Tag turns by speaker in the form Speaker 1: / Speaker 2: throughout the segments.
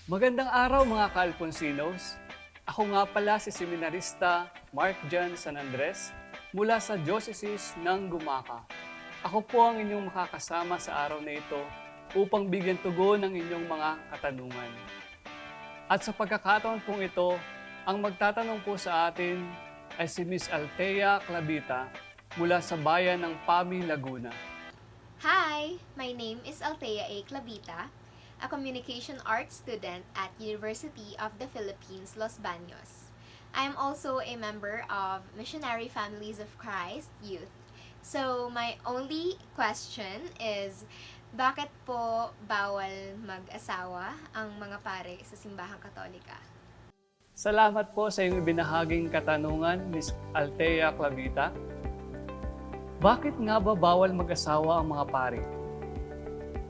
Speaker 1: Magandang araw mga ka-Alfonsinos. Ako nga pala si Seminarista Mark Jan San Andres mula sa Diocese ng Gumaca. Ako po ang inyong makakasama sa araw na ito upang bigyan tugon ang inyong mga katanungan. At sa pagkakataon pong ito, ang magtatanong po sa atin ay si Miss Althea Clavita mula sa bayan ng Pami, Laguna.
Speaker 2: Hi! My name is Althea A. Clavita, a communication arts student at University of the Philippines, Los Baños. I am also a member of Missionary Families of Christ Youth. So, my only question is, bakit po bawal mag-asawa ang mga pare sa simbahang Katolika?
Speaker 1: Salamat po sa iyong binahaging katanungan, Miss Althea Clavita. Bakit nga ba bawal mag-asawa ang mga pari?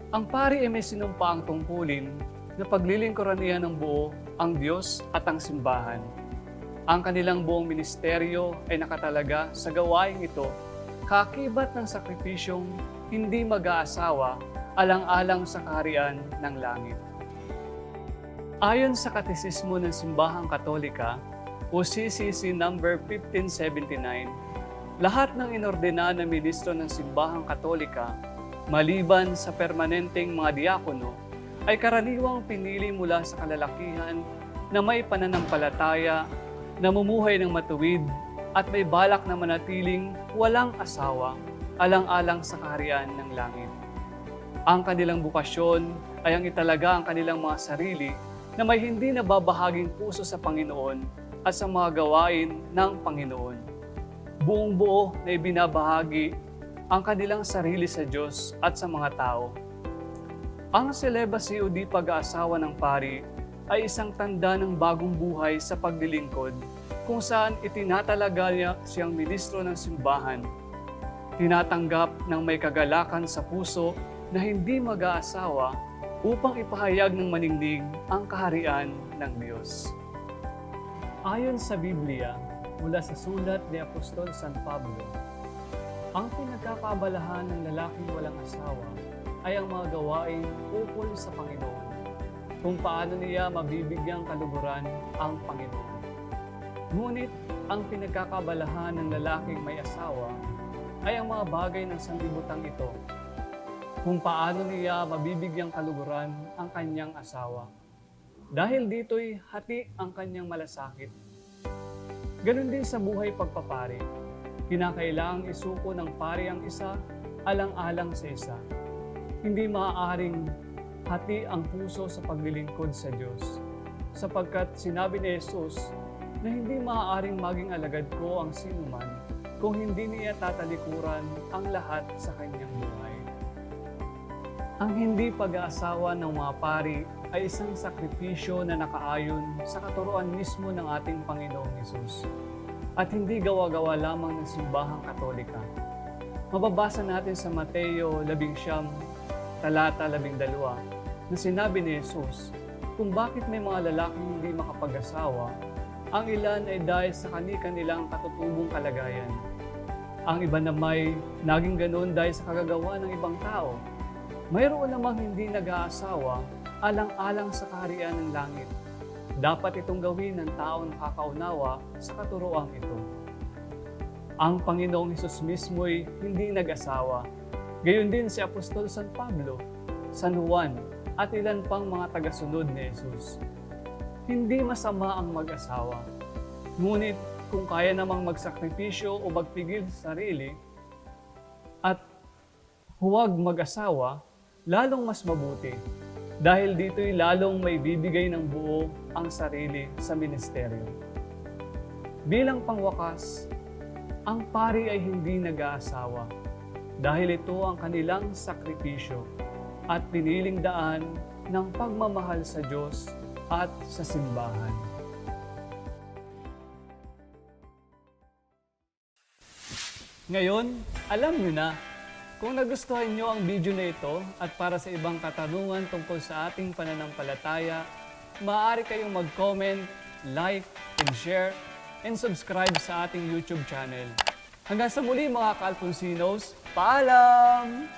Speaker 1: Ang pari ay may sinumpaang tungkulin na paglilingkuran niya ng buo ang Diyos at ang simbahan. Ang kanilang buong ministeryo ay nakatalaga sa gawaing ito, kakibat ng sakripisyong hindi mag-aasawa alang-alang sa kaharian ng langit. Ayon sa Katesismo ng Simbahang Katolika o CCC number 1579, lahat ng inordena na ministro ng Simbahang Katolika, maliban sa permanenteng mga diakono, ay karaniwang pinili mula sa kalalakihan na may pananampalataya, namumuhay ng matuwid, at may balak na manatiling walang asawa, alang-alang sa kaharian ng langit. Ang kanilang bukasyon ay ang italaga ang kanilang mga sarili na may hindi nababahaging puso sa Panginoon at sa mga gawain ng Panginoon. Buong buo na ibinabahagi ang kanilang sarili sa Diyos at sa mga tao. Ang celibacy o di pag-aasawa ng pari ay isang tanda ng bagong buhay sa paglilingkod kung saan itinatalaga niya siyang ministro ng simbahan. Tinatanggap ng may kagalakan sa puso na hindi mag-aasawa upang ipahayag ng maningning ang kaharian ng Diyos. Ayon sa Biblia, mula sa sulat ni Apostol San Pablo, ang pinagkakabalahan ng lalaking walang asawa ay ang mga gawain ukol sa Panginoon, kung paano niya mabibigyang kaluguran ang Panginoon. Ngunit ang pinagkakabalahan ng lalaking may asawa ay ang mga bagay ng sanlibutan ito, kung paano niya mabibigyang kaluguran ang kanyang asawa. Dahil dito'y hati ang kanyang malasakit. Ganon din sa buhay pagpapari. Kinakailangang isuko ng pari ang isa alang-alang sa isa. Hindi maaaring hati ang puso sa paglilingkod sa Diyos, sapagkat sinabi ni Jesus na hindi maaaring maging alagad ko ang sinuman kung hindi niya tatalikuran ang lahat sa kanyang buhay. Ang hindi pag-aasawa ng mga pari ay isang sakripisyo na nakaayon sa katuruan mismo ng ating Panginoong Hesus at hindi gawa-gawa lamang ng Simbahang Katolika. Mababasa natin sa Mateo 11, talata 12, na sinabi ni Hesus kung bakit may mga lalaking hindi makapag-asawa, ang ilan ay dahil sa kani-kanilang katutubong kalagayan. Ang iba namay naging ganoon dahil sa kagagawa ng ibang tao. Mayroon namang hindi nag-aasawa alang-alang sa kaharian ng langit. Dapat itong gawin ng taong nakakaunawa sa katuroang ito. Ang Panginoong Hesus mismo'y hindi nag-asawa. Gayon din si Apostol San Pablo, San Juan, at ilan pang mga tagasunod ni Hesus. Hindi masama ang mag-asawa. Ngunit kung kaya namang magsakripisyo o magpigil sa sarili at huwag mag-asawa, lalong mas mabuti. Dahil dito'y lalong may bibigay ng buo ang sarili sa ministeryo. Bilang pangwakas, ang pari ay hindi nag-aasawa dahil ito ang kanilang sakripisyo at piniling daan ng pagmamahal sa Diyos at sa simbahan. Ngayon, alam niyo na. Kung nagustuhan nyo ang video na ito at para sa ibang katanungan tungkol sa ating pananampalataya, maaari kayong mag-comment, like, and share, and subscribe sa ating YouTube channel. Hanggang sa muli mga ka-Alfonsinos, paalam!